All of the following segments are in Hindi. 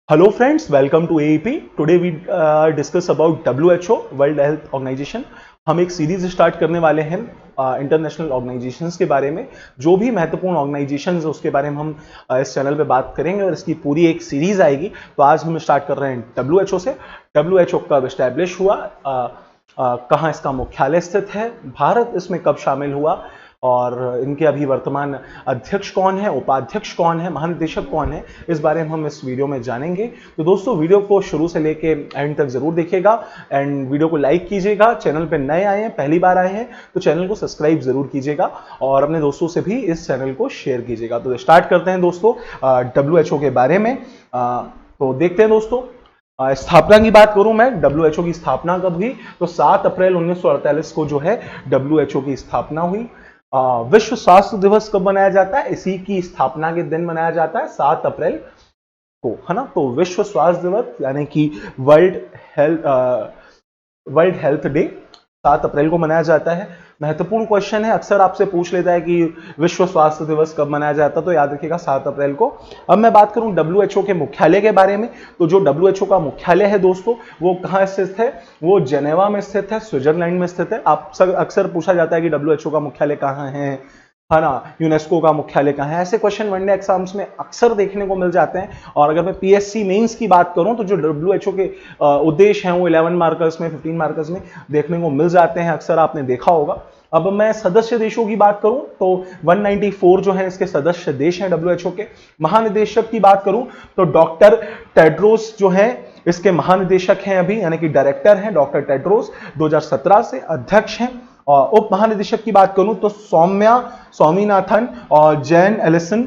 Hello friends, welcome to AEP. Today we discuss about WHO, World Health Organization. हम एक सीरीज स्टार्ट करने वाले हैं इंटरनेशनल ऑर्गेनाइजेशंस के बारे में। जो भी महत्वपूर्ण ऑर्गेनाइजेशंस है उसके बारे में हम इस चैनल पे बात करेंगे और इसकी पूरी एक सीरीज आएगी। तो आज हम स्टार्ट कर रहे हैं WHO से। WHO कब एस्टैब्लिश हुआ, कहाँ इसका मुख्यालय स्थित है, भारत इसमें कब शामिल हुआ और इनके अभी वर्तमान अध्यक्ष कौन है, उपाध्यक्ष कौन है, महानिदेशक कौन है, इस बारे में हम इस वीडियो में जानेंगे। तो दोस्तों वीडियो को शुरू से लेके एंड तक जरूर देखिएगा एंड वीडियो को लाइक कीजिएगा। चैनल पे नए आए हैं, पहली बार आए हैं तो चैनल को सब्सक्राइब जरूर कीजिएगा और अपने दोस्तों से भी इस चैनल को शेयर कीजिएगा। तो स्टार्ट करते हैं दोस्तों WHO के बारे में। तो देखते हैं दोस्तों, स्थापना की बात करूं मैं, WHO की स्थापना कब हुई तो 7 अप्रैल 1948 को जो है WHO की स्थापना हुई। विश्व स्वास्थ्य दिवस कब मनाया जाता है, इसी की स्थापना के दिन मनाया जाता है 7 अप्रैल को, है ना। तो विश्व स्वास्थ्य दिवस यानी कि वर्ल्ड हेल्थ डे 7 अप्रैल को मनाया जाता है। महत्वपूर्ण क्वेश्चन है, अक्सर आपसे पूछ लेता है कि विश्व स्वास्थ्य दिवस कब मनाया जाता है, तो याद रखिएगा 7 अप्रैल को। अब मैं बात करूं WHO के मुख्यालय के बारे में, तो जो WHO का मुख्यालय है दोस्तों वो कहाँ स्थित है, वो जेनेवा में स्थित है, स्विट्जरलैंड में स्थित है। आप अक्सर पूछा जाता है कि WHO का मुख्यालय कहाँ है ना, यूनेस्को का मुख्यालय कहाँ है। ऐसे क्वेश्चन वनडे एग्जाम्स में अक्सर देखने को मिल जाते हैं। और अगर मैं PSC मेंस की बात करूं तो जो WHO के उद्देश्य हैं वो 11 मार्कर्स में, 15 मार्कर्स में देखने को मिल जाते हैं, अक्सर आपने देखा होगा। अब मैं सदस्य देशों की बात करूं तो 194 जो है इसके सदस्य देश हैं WHO के। महानिदेशक की बात करूं तो डॉक्टर टेड्रोस जो है इसके महानिदेशक हैं अभी, यानी कि डायरेक्टर हैं डॉक्टर टेड्रोस, 2017 से अध्यक्ष हैं। और उप महानिदेशक की बात करूं तो सौम्या स्वामीनाथन और जैन एलिसन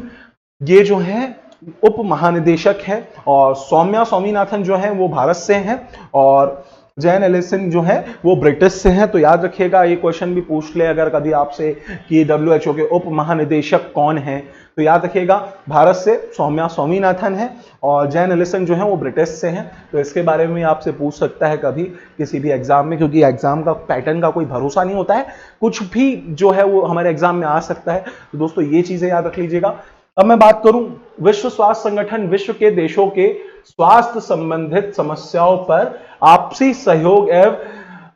ये जो हैं उप महानिदेशक हैं। और सौम्या स्वामीनाथन जो है वो भारत से हैं और जैन एलिसन जो है वो ब्रिटिश से हैं। तो याद रखिएगा, ये क्वेश्चन भी पूछ ले अगर कभी आपसे कि WHO के उप महानिदेशक कौन हैं, तो याद रखिएगा भारत से सौम्या स्वामीनाथन है और जैन एलिसन जो है वो ब्रिटिश से हैं। तो इसके बारे में आपसे पूछ सकता है कभी किसी भी एग्जाम में, क्योंकि एग्जाम का पैटर्न का कोई भरोसा नहीं होता है, कुछ भी जो है वो हमारे एग्जाम में आ सकता है। तो दोस्तों ये चीजें याद रख लीजिएगा। अब मैं बात करूं, विश्व स्वास्थ्य संगठन विश्व के देशों के स्वास्थ्य संबंधित समस्याओं पर आपसी सहयोग एवं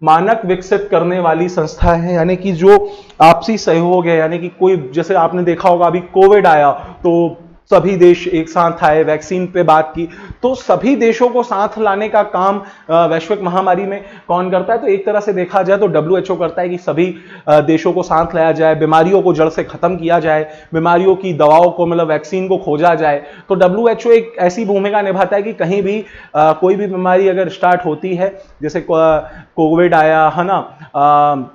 मानक विकसित करने वाली संस्था है। यानी कि जो आपसी सहयोग है, यानी कि कोई, जैसे आपने देखा होगा अभी कोविड आया तो सभी देश एक साथ आए, वैक्सीन पे बात की, तो सभी देशों को साथ लाने का काम वैश्विक महामारी में कौन करता है, तो एक तरह से देखा जाए तो WHO करता है कि सभी देशों को साथ लाया जाए, बीमारियों को जड़ से खत्म किया जाए, बीमारियों की दवाओं को मतलब वैक्सीन को खोजा जाए। तो WHO एक ऐसी भूमिका निभाता है कि कहीं भी कोई भी बीमारी अगर स्टार्ट होती है, जैसे कोविड आया है ना,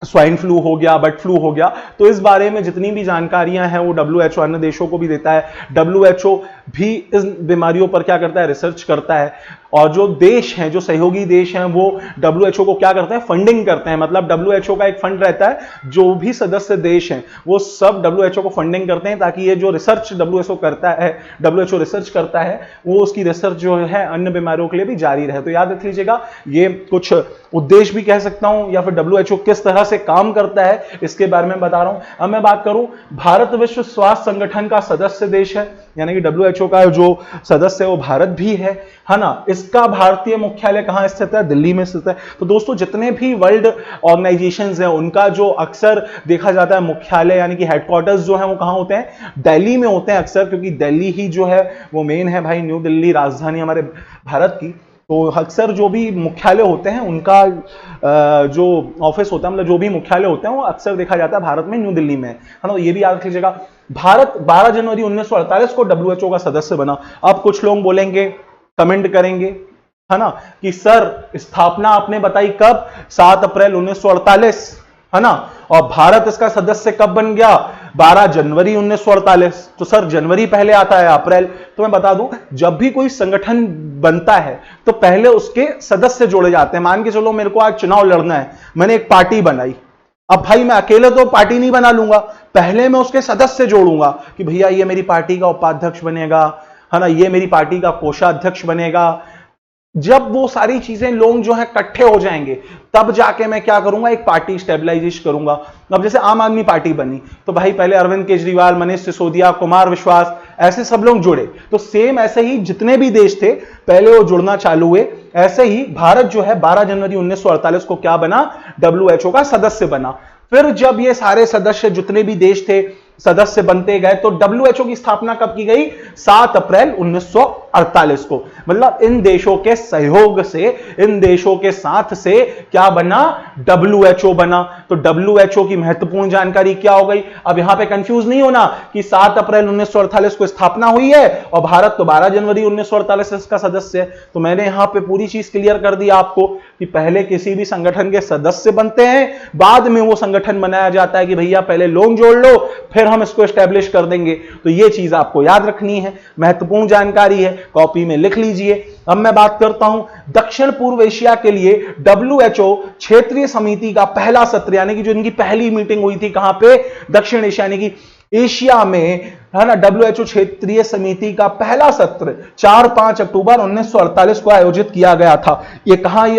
स्वाइन फ्लू हो गया, बर्ड फ्लू हो गया, तो इस बारे में जितनी भी जानकारियां हैं वो WHO अन्य देशों को भी देता है। WHO भी इस बीमारियों पर क्या करता है, रिसर्च करता है। और जो देश हैं, जो सहयोगी देश हैं, वो WHO को क्या करते हैं, फंडिंग करते हैं। मतलब WHO का एक फंड रहता है, जो भी सदस्य देश हैं वो सब WHO को फंडिंग करते हैं ताकि ये जो रिसर्च WHO रिसर्च करता है वो उसकी रिसर्च जो है अन्य बीमारियों के लिए भी जारी रहे। तो याद रख लीजिएगा, ये कुछ उद्देश्य भी कह सकता हूं या फिर WHO किस तरह से काम करता है इसके बारे में बता रहा हूं। अब मैं बात करूं, भारत विश्व स्वास्थ्य संगठन का सदस्य देश है, यानी कि WHO का जो सदस्य है वो भारत भी है ना। इसका भारतीय मुख्यालय कहां स्थित है, दिल्ली में स्थित है। तो दोस्तों जितने भी वर्ल्ड ऑर्गेनाइजेशंस हैं उनका जो अक्सर देखा जाता है मुख्यालय यानी कि हेडक्वार्टर्स जो है वो कहां होते हैं, दिल्ली में होते हैं अक्सर, क्योंकि दिल्ली ही जो है वो मेन है भाई, न्यू दिल्ली राजधानी हमारे भारत की। तो अक्सर जो भी मुख्यालय होते हैं उनका जो ऑफिस होता है, मतलब जो भी मुख्यालय होते हैं वो अक्सर देखा जाता है भारत में न्यू दिल्ली में, है ना। ये भी याद रख लीजिएगा। भारत 12 जनवरी 1948 को WHO का सदस्य बना। अब कुछ लोग बोलेंगे, कमेंट करेंगे, है ना, कि सर स्थापना आपने बताई कब, 7 अप्रैल 1948, है ना, और भारत इसका सदस्य कब बन गया, 12 जनवरी 1948। तो सर जनवरी पहले आता है अप्रैल? तो मैं बता दूं, जब भी कोई संगठन बनता है तो पहले उसके सदस्य जोड़े जाते हैं। मान के चलो मेरे को आज चुनाव लड़ना है, मैंने एक पार्टी बनाई, अब भाई मैं अकेले तो पार्टी नहीं बना लूंगा, पहले मैं उसके सदस्य जोड़ूंगा कि भैया ये मेरी पार्टी का उपाध्यक्ष बनेगा, है ना, ये मेरी पार्टी का कोषाध्यक्ष बनेगा। जब वो सारी चीजें लोग जो है इकट्ठे हो जाएंगे तब जाके मैं क्या करूंगा, एक पार्टी स्टेबलाइज करूंगा। अब जैसे आम आदमी पार्टी बनी तो भाई पहले अरविंद केजरीवाल, मनीष सिसोदिया, कुमार विश्वास, ऐसे सब लोग जुड़े। तो सेम ऐसे ही जितने भी देश थे पहले वो जुड़ना चालू हुए, ऐसे ही भारत जो है 12 जनवरी 1948 को क्या बना, डब्ल्यूएचओ का सदस्य बना। फिर जब ये सारे सदस्य जितने भी देश थे सदस्य बनते गए तो डब्ल्यूएचओ की स्थापना कब की गई, 7 अप्रैल 1948 को। मतलब इन देशों के सहयोग से, इन देशों के साथ से क्या बना, डब्ल्यूएचओ बना। तो डब्ल्यूएचओ की महत्वपूर्ण जानकारी क्या हो गई। अब यहां पे कंफ्यूज नहीं होना कि 7 अप्रैल 1948 को स्थापना हुई है और भारत तो 12 जनवरी 1948 का सदस्य है। तो मैंने यहां पे पूरी चीज क्लियर कर दी आपको कि पहले किसी भी संगठन के सदस्य बनते हैं, बाद में वो संगठन बनाया जाता है कि भैया पहले लोग जोड़ लो फिर हम इसको एस्टेब्लिश कर देंगे। तो ये चीज आपको याद रखनी है, महत्वपूर्ण जानकारी है, कॉपी में लिख लीजिए। अब मैं बात करता हूं दक्षिण पूर्व एशिया के लिए डब्ल्यूएचओ क्षेत्रीय समिति का पहला सत्र, यानी कि जो इनकी पहली मीटिंग हुई थी कहां पे, दक्षिण एशिया यानी कि एशिया में, है ना। डब्ल्यूएचओ क्षेत्रीय समिति का पहला सत्र 4-5 अक्टूबर 1948 को आयोजित किया गया था। ये कहां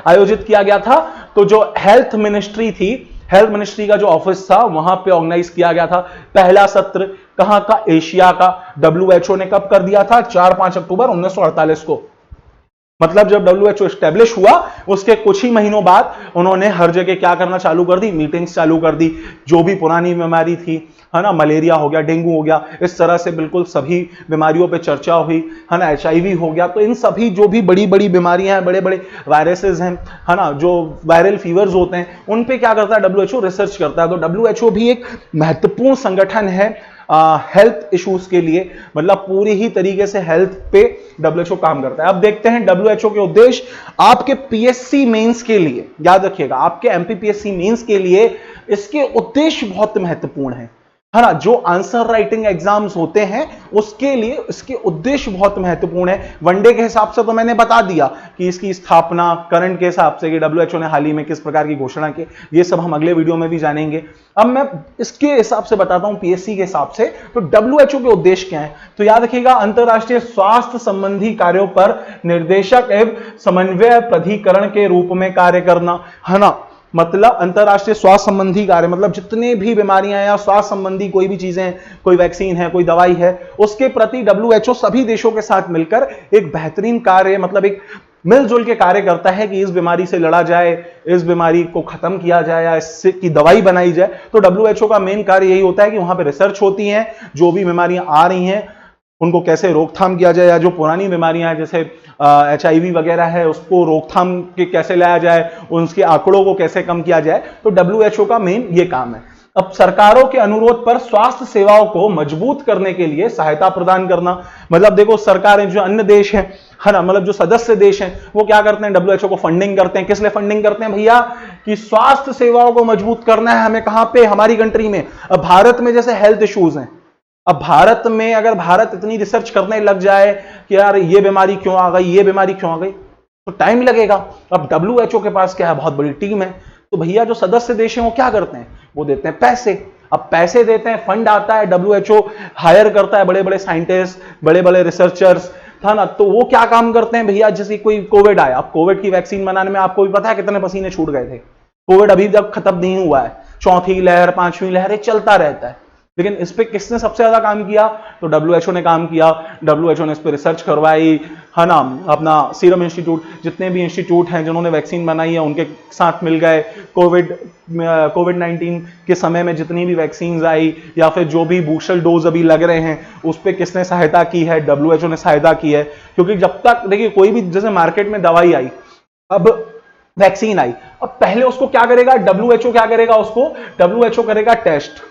आयोजित किया गया था, तो जो हेल्थ मिनिस्ट्री थी, हेल्थ मिनिस्ट्री का जो ऑफिस था वहां पे ऑर्गेनाइज किया गया था पहला सत्र। कहां का, एशिया का। डब्ल्यूएचओ ने कब कर दिया था, 4-5 अक्टूबर 1948 को। मतलब जब डब्ल्यूएचओ एस्टेब्लिश हुआ उसके कुछ ही महीनों बाद उन्होंने हर जगह क्या करना चालू कर दी, मीटिंग्स चालू कर दी। जो भी पुरानी बीमारी थी, है ना, मलेरिया हो गया, डेंगू हो गया, इस तरह से बिल्कुल सभी बीमारियों पे चर्चा हुई, है ना। एचआईवी हो गया, तो इन सभी जो भी बड़ी बड़ी बीमारियां हैं, बड़े बड़े वायरसेस हैं, है ना, जो वायरल फीवर्स होते हैं, उन पे क्या करता है डब्ल्यूएचओ, रिसर्च करता है। तो डब्ल्यूएचओ भी एक महत्वपूर्ण संगठन है हेल्थ इश्यूज के लिए, मतलब पूरी ही तरीके से हेल्थ पे डब्ल्यूएचओ काम करता है। अब देखते हैं डब्ल्यूएचओ के उद्देश्य। आपके पीएससी मेंस के लिए याद रखिएगा, आपके एमपीपीएससी मेंस के लिए इसके उद्देश्य बहुत महत्वपूर्ण है ना। जो आंसर राइटिंग एग्जाम्स होते हैं उसके लिए इसके उद्देश्य बहुत महत्वपूर्ण है। वनडे के हिसाब से तो मैंने बता दिया कि इसकी स्थापना करंट के हिसाब से कि डब्ल्यूएचओ ने हाल ही में किस प्रकार की घोषणा की, ये सब हम अगले वीडियो में भी जानेंगे। अब मैं इसके हिसाब से बताता हूं पीएससी के हिसाब से, तो डब्ल्यूएचओ के उद्देश्य क्या है। तो याद रखिएगा, अंतरराष्ट्रीय स्वास्थ्य संबंधी कार्यों पर निर्देशक एवं समन्वय प्राधिकरण के रूप में कार्य करना, है ना। मतलब अंतरराष्ट्रीय स्वास्थ्य संबंधी कार्य, मतलब जितने भी बीमारियां या स्वास्थ्य संबंधी कोई भी चीजें, कोई वैक्सीन है, कोई दवाई है, उसके प्रति डब्ल्यूएचओ सभी देशों के साथ मिलकर एक बेहतरीन कार्य, मतलब एक मिलजुल के कार्य करता है कि इस बीमारी से लड़ा जाए, इस बीमारी को खत्म किया जाए या इससे की दवाई बनाई जाए। तो डब्ल्यूएचओ का मेन कार्य यही होता है कि वहां पर रिसर्च होती है, जो भी बीमारियां आ रही हैं उनको कैसे रोकथाम किया जाए, या जो पुरानी बीमारियां हैं जैसे एचआईवी वगैरह है उसको रोकथाम के कैसे लाया जाए, उसके आंकड़ों को कैसे कम किया जाए। तो डब्ल्यूएचओ का मेन ये काम है। अब सरकारों के अनुरोध पर स्वास्थ्य सेवाओं को मजबूत करने के लिए सहायता प्रदान करना, मतलब देखो सरकारें, जो अन्य देश हैं, है ना, मतलब जो सदस्य देश हैं, वो क्या करते हैं, डब्ल्यूएचओ को फंडिंग करते हैं। किस लिए फंडिंग करते हैं भैया, कि स्वास्थ्य सेवाओं को मजबूत करना है हमें, कहां पे, हमारी कंट्री में। अब भारत में जैसे हेल्थ इश्यूज हैं, अब भारत में अगर भारत इतनी रिसर्च करने लग जाए कि यार ये बीमारी क्यों आ गई, ये बीमारी क्यों आ गई, तो टाइम लगेगा। अब डब्ल्यूएचओ के पास क्या है, बहुत बड़ी टीम है। तो भैया जो सदस्य देश हैं वो क्या करते हैं, वो देते हैं पैसे। अब पैसे देते हैं, फंड आता है, डब्ल्यूएचओ हायर करता है बड़े बड़े साइंटिस्ट, बड़े बड़े रिसर्चर्स, था ना। तो वो क्या काम करते हैं भैया, जैसे कोई कोविड आया, अब कोविड की वैक्सीन बनाने में आपको भी पता है कितने पसीने छूट गए थे। कोविड अभी तक खत्म नहीं हुआ है, चौथी लहर, पांचवी लहर चलता रहता है, लेकिन इस पे किसने सबसे ज्यादा काम किया, तो डब्ल्यूएचओ ने काम किया। डब्ल्यूएचओ ने इस पे रिसर्च करवाई, है ना। अपना सीरम इंस्टीट्यूट, जितने भी इंस्टीट्यूट हैं जिन्होंने वैक्सीन बनाई है उनके साथ मिल गए। कोविड 19 के समय में जितनी भी वैक्सीन आई या फिर जो भी बूस्टर डोज अभी लग रहे हैं उस पर किसने सहायता की है, डब्ल्यूएचओ ने सहायता की है। क्योंकि जब तक देखिए कोई भी, जैसे मार्केट में दवाई आई, अब वैक्सीन आई, अब पहले उसको क्या करेगा डब्ल्यूएचओ, क्या करेगा उसको, डब्ल्यूएचओ करेगा टेस्ट।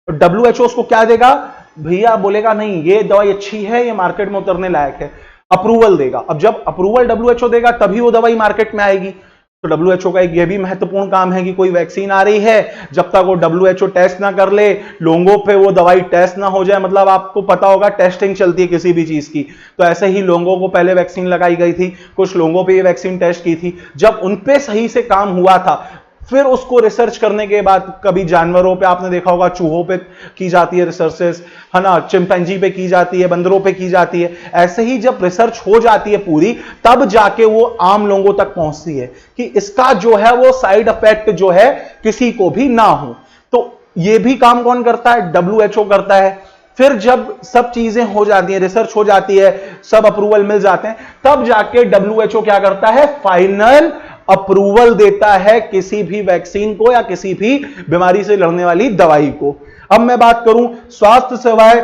डब्ल्यूएचओ उसको क्या देगा भैया, बोलेगा नहीं ये दवाई अच्छी है, ये मार्केट में उतरने लायक है, अप्रूवल देगा। अब जब अप्रूवल डब्ल्यूएचओ देगा तभी वो दवाई मार्केट में आएगी। तो डब्ल्यूएचओ का एक ये भी महत्वपूर्ण काम है कि कोई वैक्सीन आ रही है, जब तक वो डब्ल्यूएचओ टेस्ट ना कर ले, लोगों पे वो दवाई टेस्ट ना हो जाए, मतलब आपको पता होगा टेस्टिंग चलती है किसी भी चीज की, तो ऐसे ही लोगों को पहले वैक्सीन लगाई गई थी, कुछ लोगों पे ये वैक्सीन टेस्ट की थी, जब उन पे सही से काम हुआ था फिर उसको रिसर्च करने के बाद कभी जानवरों पे, आपने देखा होगा चूहों पे की जाती है रिसर्चेस, है ना, चिंपैंजी पे की जाती है, बंदरों पे की जाती है। ऐसे ही जब रिसर्च हो जाती है पूरी, तब जाके वो आम लोगों तक पहुंचती है कि इसका जो है वो साइड इफेक्ट जो है किसी को भी ना हो। तो ये भी काम कौन करता है, डब्ल्यूएचओ करता है। फिर जब सब चीजें हो जाती हैं, रिसर्च हो जाती है, सब अप्रूवल मिल जाते हैं, तब जाके WHO क्या करता है, फाइनल अप्रूवल देता है किसी भी वैक्सीन को या किसी भी बीमारी से लड़ने वाली दवाई को। अब मैं बात करूं स्वास्थ्य सेवाएं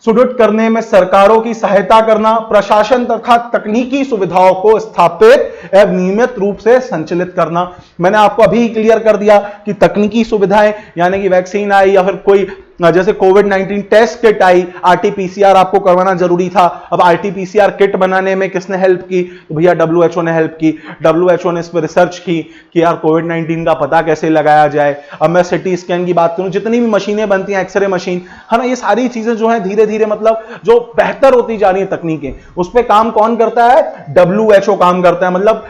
सुदृढ़ करने में सरकारों की सहायता करना, प्रशासन तथा तकनीकी सुविधाओं को स्थापित एवं नियमित रूप से संचालित करना। मैंने आपको अभी क्लियर कर दिया कि तकनीकी सुविधाएं यानी कि वैक्सीन आई या फिर कोई जैसे कोविड-19 टेस्ट किट आई, RT-PCR आपको करवाना जरूरी था। अब RT-PCR किट बनाने में किसने हेल्प की, तो भैया WHO ने हेल्प की। WHO ने इस पर रिसर्च की कि यार कोविड-19 का पता कैसे लगाया जाए। अब मैं सिटी स्कैन की बात करूं, जितनी भी मशीनें बनती हैं, एक्सरे मशीन, है ना, ये सारी चीजें जो है धीरे धीरे मतलब जो बेहतर होती जा रही है तकनीकें, उस पर काम कौन करता है, WHO काम करता है। मतलब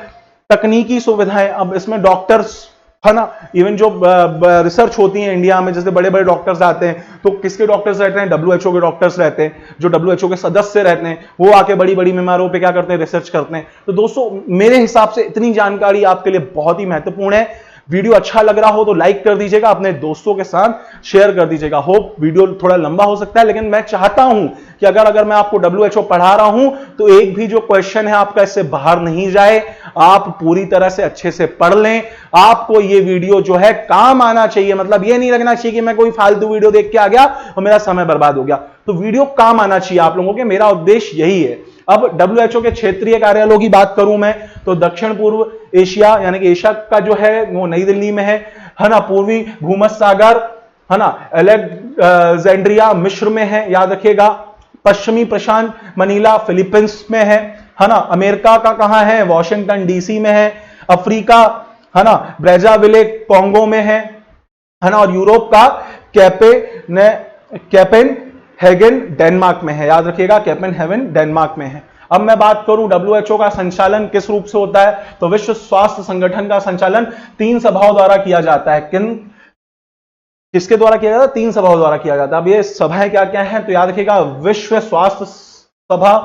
तकनीकी सुविधाएं, अब इसमें डॉक्टर्स, है ना, इवन जो रिसर्च होती है इंडिया में, जैसे बड़े बड़े डॉक्टर्स आते हैं, तो किसके डॉक्टर्स रहते हैं, WHO के डॉक्टर्स रहते हैं, जो WHO के सदस्य रहते हैं, वो आके बड़ी बड़ी बीमारियों पे क्या करते हैं, रिसर्च करते हैं। तो दोस्तों मेरे हिसाब से इतनी जानकारी आपके लिए बहुत ही महत्वपूर्ण है। वीडियो अच्छा लग रहा हो तो लाइक कर दीजिएगा, अपने दोस्तों के साथ शेयर कर दीजिएगा। होप वीडियो थोड़ा लंबा हो सकता है, लेकिन मैं चाहता हूं कि अगर मैं आपको WHO पढ़ा रहा हूं तो एक भी जो क्वेश्चन है आपका इससे बाहर नहीं जाए, आप पूरी तरह से अच्छे से पढ़ लें। आपको ये वीडियो जो है काम आना चाहिए, मतलब ये नहीं लगना चाहिए कि मैं कोई फालतू वीडियो देख के आ गया और मेरा समय बर्बाद हो गया। तो वीडियो काम आना चाहिए आप लोगों के, मेरा उद्देश्य यही है। अब WHO के क्षेत्रीय कार्यालयों की बात करूं मैं, तो दक्षिण पूर्व एशिया यानी कि एशिया का जो है वो नई दिल्ली में है ना, पूर्वी भूमध्य सागर, है ना, अलेक्जेंड्रिया मिस्र में है, याद रखिएगा। पश्चिमी प्रशांत मनीला फिलीपींस में है ना। अमेरिका का कहां है, वॉशिंगटन DC में है। अफ्रीका, है ना, ब्रेजाविले कोंगो में है ना। और यूरोप का कोपेनहेगन डेनमार्क में है, याद रखिएगा, कोपेनहेगन डेनमार्क में है। अब मैं बात करूं WHO का संचालन किस रूप से होता है, तो विश्व स्वास्थ्य संगठन का संचालन 3 सभाओं द्वारा किया जाता है। किसके द्वारा किया जाता है, 3 सभाओं द्वारा किया जाता है। अब ये सभाएं क्या क्या हैं, तो याद रखिएगा, विश्व स्वास्थ्य सभा,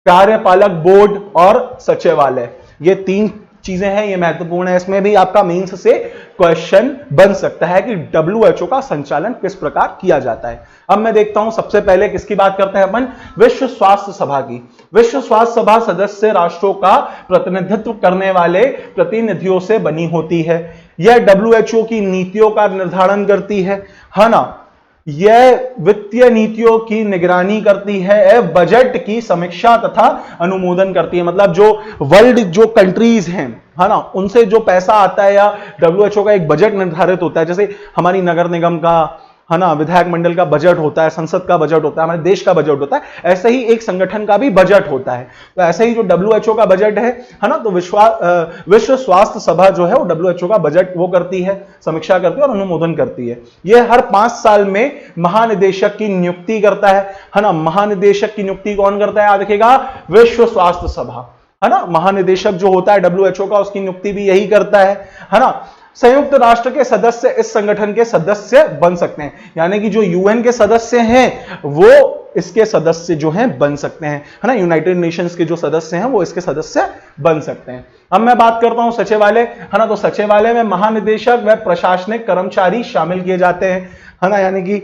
कार्यपालक बोर्ड और सचिवालय, ये 3 चीजें हैं, ये महत्वपूर्ण है। इसमें भी आपका मेंस से क्वेश्चन बन सकता है कि WHO का संचालन किस प्रकार किया जाता है। अब मैं देखता हूं सबसे पहले किसकी बात करते हैं अपन, विश्व स्वास्थ्य सभा की। विश्व स्वास्थ्य सभा सदस्य राष्ट्रों का प्रतिनिधित्व करने वाले प्रतिनिधियों से बनी होती है। यह WHO की नीतियों का निर्धारण करती है ना, यह वित्तीय नीतियों की निगरानी करती है, बजट की समीक्षा तथा अनुमोदन करती है। मतलब जो वर्ल्ड जो कंट्रीज हैं, है ना, उनसे जो पैसा आता है या WHO का एक बजट निर्धारित होता है, जैसे हमारी नगर निगम का, है ना, विधायक मंडल का बजट होता है, संसद का बजट होता है, हमारे देश का बजट होता है, ऐसे ही एक संगठन का भी बजट होता है। तो ऐसे ही जो WHO का बजट है ना, तो विश्व स्वास्थ्य सभा जो है वो WHO का बजट वो करती है, समीक्षा करती है और अनुमोदन करती है। ये हर 5 साल में महानिदेशक की नियुक्ति करता है ना। महानिदेशक की नियुक्ति कौन करता है, याद रखिएगा, विश्व स्वास्थ्य सभा, है ना। महानिदेशक जो होता है WHO का, उसकी नियुक्ति भी यही करता है ना। संयुक्त राष्ट्र के सदस्य इस संगठन के सदस्य बन सकते हैं, यानी कि जो UN के सदस्य हैं वो इसके सदस्य जो हैं बन सकते हैं, है ना। यूनाइटेड नेशंस के जो सदस्य हैं वो इसके सदस्य बन सकते हैं। अब मैं बात करता हूं सचिवालय, है ना। तो सचिवालय में महानिदेशक व प्रशासनिक कर्मचारी शामिल किए जाते हैं, है ना। यानी कि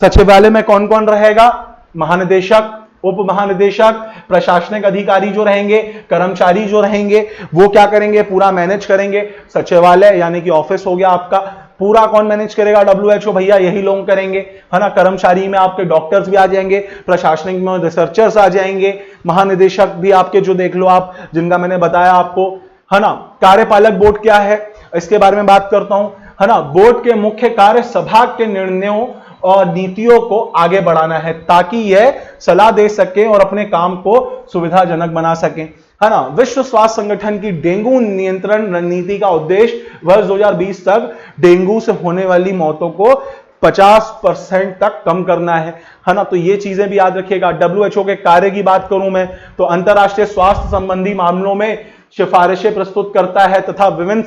सचिवालय में कौन कौन रहेगा, महानिदेशक, उप महानिदेशक, प्रशासनिक अधिकारी जो रहेंगे, कर्मचारी जो रहेंगे, वो क्या करेंगे, पूरा मैनेज करेंगे। सचिवालय यानी कि ऑफिस हो गया आपका, पूरा कौन मैनेज करेगा, WHO, भैया यही लोग करेंगे, है ना। कर्मचारी में आपके डॉक्टर्स भी आ जाएंगे, प्रशासनिक में रिसर्चर्स आ जाएंगे, महानिदेशक भी आपके जो देख लो आप, जिनका मैंने बताया आपको, है ना। कार्यपालक बोर्ड क्या है, इसके बारे में बात करता हूं, है ना। बोर्ड के मुख्य कार्य सभा के निर्णयों और नीतियों को आगे बढ़ाना है, ताकि यह सलाह दे सके और अपने काम को सुविधाजनक बना सके, है ना। विश्व स्वास्थ्य संगठन की डेंगू नियंत्रण रणनीति का उद्देश्य वर्ष 2020 तक डेंगू से होने वाली मौतों को 50% तक कम करना है ना। तो ये चीजें भी याद रखिएगा। WHO के कार्य की बात करूं मैं, तो अंतरराष्ट्रीय स्वास्थ्य संबंधी मामलों में सिफारिशें प्रस्तुत करता है तथा विभिन्न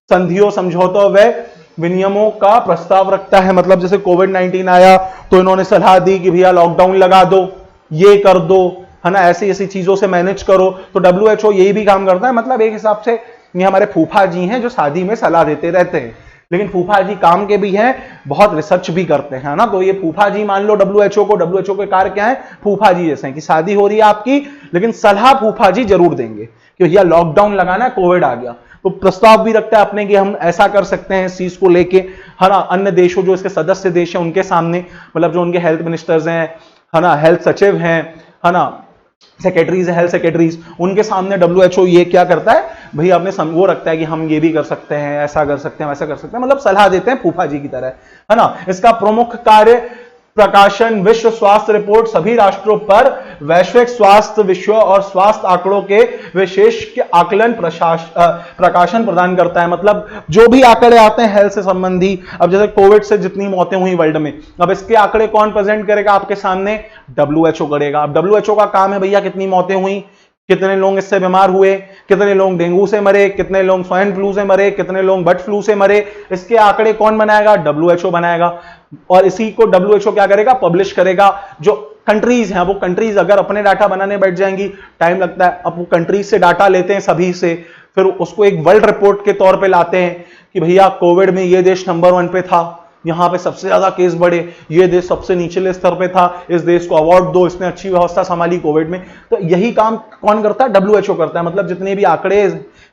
संधियों, समझौतों व विनियमों का प्रस्ताव रखता है। मतलब जैसे कोविड-19 आया तो इन्होंने सलाह दी कि भैया लॉकडाउन लगा दो, ये कर दो, है ना, ऐसी ऐसी चीजों से मैनेज करो। तो WHO यही भी काम करता है। मतलब एक हिसाब से ये हमारे फूफा जी हैं जो शादी में सलाह देते रहते हैं लेकिन फूफा जी काम के भी हैं, बहुत रिसर्च भी करते हैं ना। तो ये फूफा जी मान लो डब्ल्यूएचओ को, डब्ल्यूएचओ के कार्य क्या है, फूफा जी जैसे हैं कि शादी हो रही है आपकी, लेकिन सलाह फूफा जी जरूर देंगे कि भैया लॉकडाउन लगाना है, कोविड आ गया, तो प्रस्ताव भी रखता है अपने कि हम ऐसा कर सकते हैं इस चीज को लेके, है ना। अन्य देशों जो इसके सदस्य देश हैं उनके सामने, मतलब जो उनके हेल्थ मिनिस्टर्स हैं, है ना, हेल्थ सचिव हैं, है ना, सेक्रेटरीज, हेल्थ सेक्रेटरीज, उनके सामने डब्ल्यूएचओ ये क्या करता है भाई, अपने वो रखता है कि हम ये भी कर सकते हैं, ऐसा कर सकते हैं, वैसा कर सकते हैं, मतलब सलाह देते हैं फूफा जी की तरह, है ना। इसका प्रमुख कार्य प्रकाशन, विश्व स्वास्थ्य रिपोर्ट, सभी राष्ट्रों पर वैश्विक स्वास्थ्य विषयों और स्वास्थ्य आंकड़ों के विशेष आकलन प्रकाशन प्रदान करता है। मतलब जो भी आंकड़े आते हैं हेल्थ से संबंधी, अब जैसे कोविड से जितनी मौतें हुई वर्ल्ड में, अब इसके आंकड़े कौन प्रेजेंट करेगा आपके सामने, डब्ल्यूएचओ करेगा। अब डब्ल्यूएचओ का काम है भैया कितनी मौतें हुई, कितने लोग इससे बीमार हुए, कितने लोग डेंगू से मरे, कितने लोग स्वाइन फ्लू से मरे, कितने लोग बर्ड फ्लू से मरे, इसके आंकड़े कौन बनाएगा, डब्ल्यूएचओ बनाएगा। और इसी को डब्ल्यूएचओ क्या करेगा, पब्लिश करेगा। जो कंट्रीज हैं, वो कंट्रीज अगर अपने डाटा बनाने बैठ जाएंगी, टाइम लगता है, अब वो कंट्रीज से डाटा लेते हैं सभी से, फिर उसको एक वर्ल्ड रिपोर्ट के तौर पे लाते हैं कि भैया कोविड में ये देश नंबर 1 पे था, यहां पे सबसे ज्यादा केस बढ़े, ये देश सबसे निचले स्तर पे था, इस देश को अवार्ड दो, इसने अच्छी व्यवस्था संभाली कोविड में। तो यही काम कौन करता है, डब्ल्यूएचओ करता है। मतलब जितने भी आंकड़े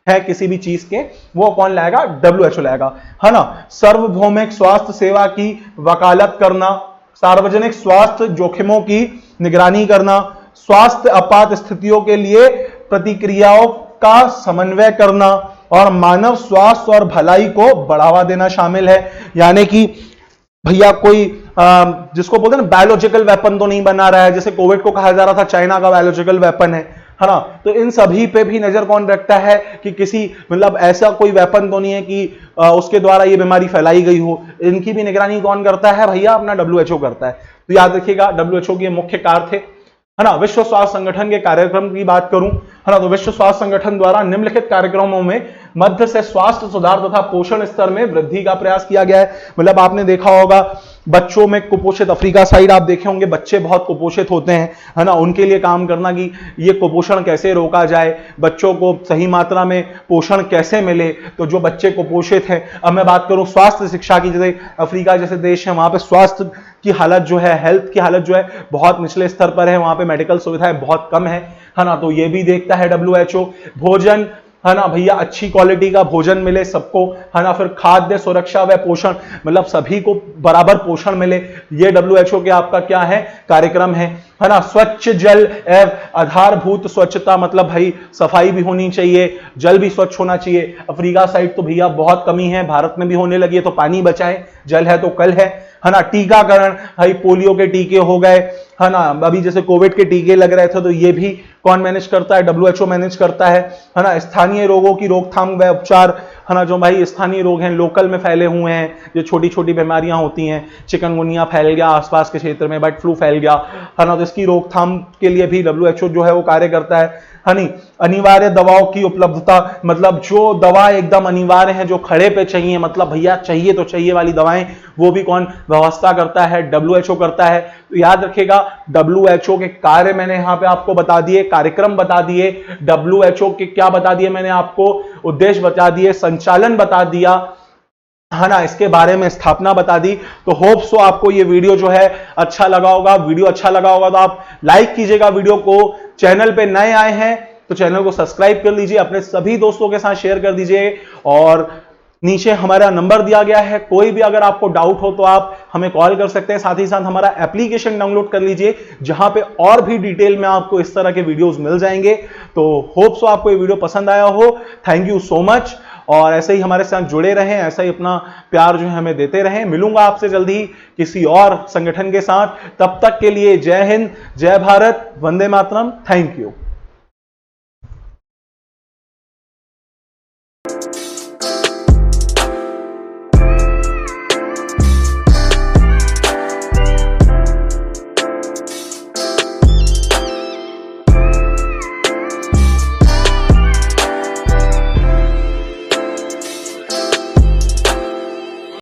हैं किसी भी चीज के, वो कौन लाएगा, डब्ल्यूएचओ लाएगा, है ना। सार्वभौमिक स्वास्थ्य सेवा की वकालत करना, सार्वजनिक स्वास्थ्य जोखिमों की निगरानी करना, स्वास्थ्य आपात स्थितियों के लिए प्रतिक्रियाओं का समन्वय करना और मानव स्वास्थ्य और भलाई को बढ़ावा देना शामिल है। यानी कि भैया कोई जिसको बोलते हैं ना बायोलॉजिकल वेपन तो नहीं बना रहा है, जैसे कोविड को कहा जा रहा था चाइना का बायोलॉजिकल वेपन है ना। तो इन सभी पे भी नजर कौन रखता है कि किसी मतलब ऐसा कोई वेपन तो नहीं है कि उसके द्वारा ये बीमारी फैलाई गई हो। इनकी भी निगरानी कौन करता है भैया, अपना डब्ल्यूएचओ करता है। तो याद रखिएगा डब्ल्यूएचओ के मुख्य कार्य थे, है ना। विश्व स्वास्थ्य संगठन के कार्यक्रम की बात करूं, है ना, तो विश्व स्वास्थ्य संगठन द्वारा निम्नलिखित कार्यक्रमों में मध्य से स्वास्थ्य सुधार तथा पोषण स्तर में वृद्धि का प्रयास किया गया है। मतलब आपने देखा होगा बच्चों में कुपोषित, अफ्रीका साइड आप देखे होंगे बच्चे बहुत कुपोषित होते हैं, है ना, उनके लिए काम करना कि ये कुपोषण कैसे रोका जाए, बच्चों को सही मात्रा में पोषण कैसे मिले। तो जो बच्चे कुपोषित हैं, अब मैं बात करूं स्वास्थ्य शिक्षा की, जैसे अफ्रीका जैसे देश है वहां पे स्वास्थ्य की हालत जो है, हेल्थ की हालत जो है बहुत निचले स्तर पर है, वहां पे मेडिकल सुविधाएं बहुत कम है ना। तो ये भी देखता है डब्ल्यूएचओ। भोजन, है ना भैया, अच्छी क्वालिटी का भोजन मिले सबको, है ना। फिर खाद्य सुरक्षा व पोषण, मतलब सभी को बराबर पोषण मिले, ये डब्ल्यूएचओ के आपका क्या है, कार्यक्रम है ना। स्वच्छ जल एवं आधारभूत स्वच्छता, मतलब भाई सफाई भी होनी चाहिए, जल भी स्वच्छ होना चाहिए। अफ्रीका साइड तो भैया बहुत कमी है, भारत में भी होने लगी है, तो पानी बचाएं, जल है तो कल है ना। टीकाकरण, भाई पोलियो के टीके हो गए, है ना, अभी जैसे कोविड के टीके लग रहे थे, तो ये भी कौन मैनेज करता है, डब्ल्यूएचओ मैनेज करता है ना। स्थानीय रोगों की रोकथाम व उपचार, है ना, जो भाई स्थानीय रोग हैं, लोकल में फैले हुए हैं, जो छोटी छोटी बीमारियां होती हैं, चिकनगुनिया फैल गया आसपास के क्षेत्र में, बर्ड फ्लू फैल गया, है ना, तो इसकी रोकथाम के लिए भी डब्ल्यूएचओ जो है वो कार्य करता है नहीं। अनिवार्य दवाओं की उपलब्धता, मतलब जो दवा एकदम अनिवार्य है, जो खड़े पे चाहिए, मतलब भैया चाहिए तो चाहिए वाली दवाएं, वो भी कौन व्यवस्था करता है, डब्ल्यूएचओ करता है। तो याद रखिएगा डब्ल्यूएचओ के कार्य मैंने यहां पे आपको बता दिए, कार्यक्रम बता दिए, डब्ल्यूएचओ के क्या बता दिए मैंने आपको, उद्देश्य बता दिए, संचालन बता दिया, है ना, इसके बारे में स्थापना बता दी। तो होप सो आपको ये वीडियो जो है अच्छा लगा होगा। वीडियो अच्छा लगा होगा तो आप लाइक कीजिएगा वीडियो को, चैनल पे नए आए हैं तो चैनल को सब्सक्राइब कर लीजिए, अपने सभी दोस्तों के साथ शेयर कर दीजिए, और नीचे हमारा नंबर दिया गया है, कोई भी अगर आपको डाउट हो तो आप हमें कॉल कर सकते हैं। साथ ही साथ हमारा एप्लीकेशन डाउनलोड कर लीजिए, जहां पे और भी डिटेल में आपको इस तरह के वीडियोस मिल जाएंगे। तो होप सो आपको ये वीडियो पसंद आया हो। थैंक यू सो मच, और ऐसे ही हमारे साथ जुड़े रहें, ऐसा ही अपना प्यार जो है हमें देते रहें। मिलूंगा आपसे जल्दी ही किसी और संगठन के साथ, तब तक के लिए जय हिंद, जय भारत, वंदे मातरम, थैंक यू।